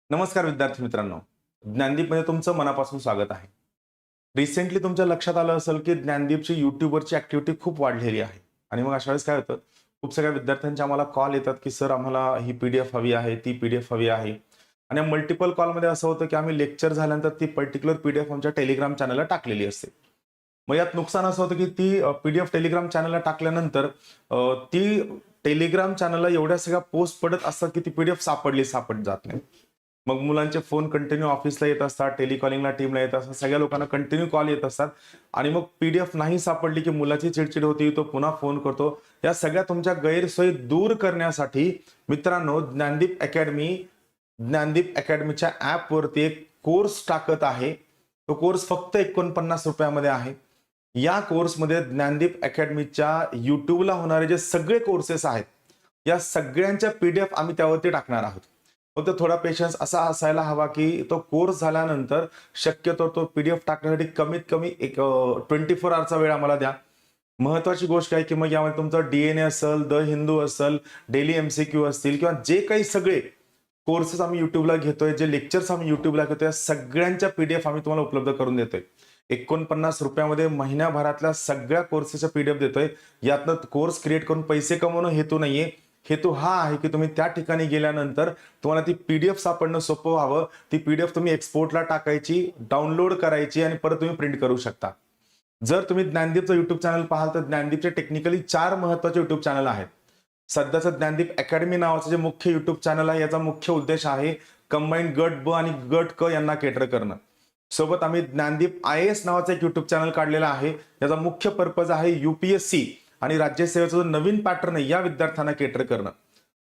नमस्कार विद्यार्थी मित्रांनो, ज्ञानदीपमध्ये तुमचं मनापासून स्वागत आहे. रिसेंटली तुमच्या लक्षात आलं असेल की ज्ञानदीपची YouTubeवरची ॲक्टिव्हिटी खूप वाढलेली आहे. आणि मग अशा वेळेस काय होतं, खूप सगळ्या विद्यार्थ्यांचे आम्हाला कॉल येतात की सर आम्हाला ही पी-डी-एफ हवी आहे, ती पी-डी-एफ हवी आहे. आणि मल्टिपल कॉलमध्ये असं होतं की आम्ही लेक्चर झाल्यानंतर ती पर्टिक्युलर पी-डी-एफ आमच्या टेलिग्राम चॅनलला टाकलेली असते. मग यात नुकसान असं होतं की ती पी-डी-एफ टेलिग्राम चॅनलला टाकल्यानंतर ती टेलिग्राम चॅनलला एवढ्या सगळ्या पोस्ट पडत असतात की ती पी-डी-एफ सापडत जात नाही. मग मुलांचे फोन कंटिन्यू ऑफिसला येत असतात, टेलिकॉलिंगला टीमला येत असतात, सगळ्या लोकांना कंटिन्यू कॉल येत असतात आणि मग पी-डी-एफ नाही सापडली की मुलाची चिडचिड होती, तो पुन्हा फोन करतो. या सगळ्या तुमच्या गैरसोयी दूर करण्यासाठी मित्रांनो, ज्ञानदीप अकॅडमीच्या ॲपवरती एक कोर्स टाकत आहे. तो कोर्स फक्त ₹49 आहे. या कोर्समध्ये ज्ञानदीप अकॅडमीच्या YouTubeला होणारे जे सगळे कोर्सेस आहेत, या सगळ्यांच्या पी-डी-एफ आम्ही त्यावरती टाकणार आहोत. फक्त थोडा पेशन्स असा असायला हवा की तो कोर्स झाल्यानंतर शक्यतो तो पी-डी-एफ टाकण्यासाठी कमीत कमी एक 24 आवरचा वेळ आम्हाला द्या. महत्त्वाची गोष्ट आहे की मग यामध्ये तुमचं डी-एन-ए असेल, द हिंदू असेल, डेली एम-सी-क्यू असतील किंवा जे काही सगळे कोर्सेस आम्ही YouTubeला घेतोय, जे लेक्चर्स आम्ही YouTubeला घेतोय, या सगळ्यांच्या पी-डी-एफ आम्ही तुम्हाला उपलब्ध करून देतोय. ₹49 महिन्याभरातल्या सगळ्या कोर्सेसच्या पी-डी-एफ देतोय. यातनं कोर्स क्रिएट करून पैसे कमवणं हेतू नाहीये. हेतू हा आहे की तुम्ही त्या ठिकाणी गेल्यानंतर तुम्हाला ती पी-डी-एफ सापडणं सोपं व्हावं. ती पी-डी-एफ तुम्ही एक्सपोर्टला टाकायची, डाउनलोड करायची आणि परत तुम्ही प्रिंट करू शकता. जर तुम्ही ज्ञानदीपचं YouTube चॅनल पाहाल तर ज्ञानदीपचे टेक्निकली 4 महत्त्वाचे YouTube चॅनल आहेत. सध्याचं ज्ञानदीप अकॅडमी नावाचं जे मुख्य YouTube चॅनल आहे, याचा मुख्य उद्देश आहे कंबाईन गट ब आणि गट क यांना केटर करणं. सोबत आम्ही ज्ञानदीप IAS नावाचा एक YouTube चॅनल काढलेला आहे. याचा मुख्य पर्पज आहे UPSC आणि राज्यसेवेचा जो नवीन पॅटर्न आहे या विद्यार्थ्यांना केटर करणं.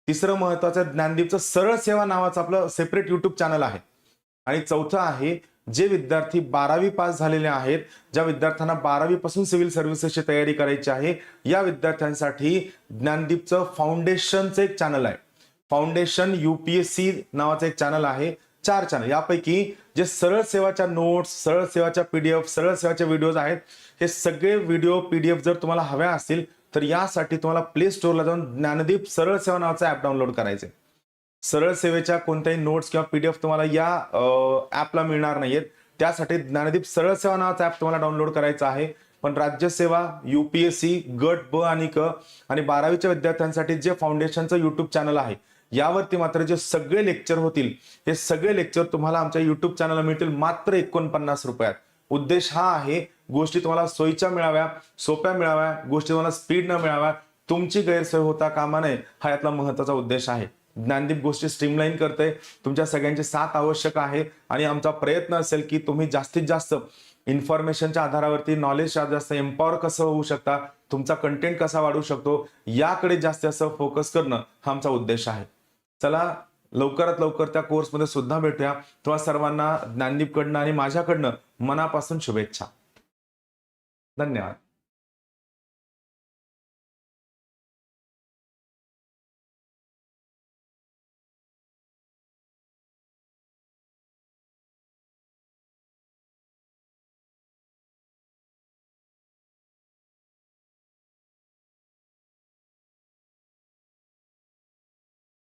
तिसरं महत्त्वाचं ज्ञानदीपचं सरळ सेवा नावाचं आपलं सेपरेट YouTube चॅनल आहे. आणि चौथं आहे जे विद्यार्थी 12वी पास झालेले आहेत, ज्या विद्यार्थ्यांना 12वी पासून सिव्हिल सर्व्हिसेसची तयारी करायची आहे, या विद्यार्थ्यांसाठी ज्ञानदीपचं फाउंडेशनचं एक चॅनल आहे. फाउंडेशन UPSC नावाचं एक चॅनल आहे. 4 चॅनल यापैकी जे सरळ सेवाच्या नोट्स, सरळ सेवाच्या पी-डी-एफ, सरळ सेवाचे व्हिडिओज आहेत, हे सगळे व्हिडिओ पी-डी-एफ जर तुम्हाला हव्या असतील तर यासाठी तुम्हाला प्ले स्टोअरला जाऊन ज्ञानदीप सरळ सेवा नावाचं ॲप डाउनलोड करायचं आहे. सरळ सेवेच्या कोणत्याही नोट्स किंवा पी-डी-एफ तुम्हाला या ॲपला मिळणार नाहीयेत. त्यासाठी ज्ञानदीप सरळ सेवा नावाचा ॲप तुम्हाला डाउनलोड करायचा आहे. पण राज्यसेवा, UPSC, गट ब आणि क आणि 12वीच्या विद्यार्थ्यांसाठी जे फाउंडेशनचं YouTube चॅनल आहे, यावरती मात्र जे सगळे लेक्चर होतील, हे सगळे लेक्चर तुम्हाला आमच्या YouTube चॅनलला मिळतील मात्र ₹49. उद्देश हा आहे, गोष्टी तुम्हाला सोयीच्या मिळाव्या, सोप्या मिळाव्या, गोष्टी तुम्हाला स्पीड न मिळाव्या, तुमची गैरसोय होता कामा नये, हा यातला महत्त्वाचा उद्देश आहे. ज्ञानदीप गोष्टी स्ट्रीमलाईन करते. तुमच्या सगळ्यांची साथ आवश्यक आहे आणि आमचा प्रयत्न असेल की तुम्ही जास्तीत जास्त इन्फॉर्मेशनच्या आधारावरती नॉलेज जास्त एम्पॉवर कसं होऊ शकता, तुमचा कंटेंट कसा वाढू शकतो, याकडे जास्त फोकस करणं हा आमचा उद्देश आहे. चला लवकरात लवकर त्या कोर्समध्ये सुद्धा भेटूया. तुम्हा सर्वांना ज्ञानदीपकडनं आणि माझ्याकडनं मनापासून शुभेच्छा. धन्यवाद.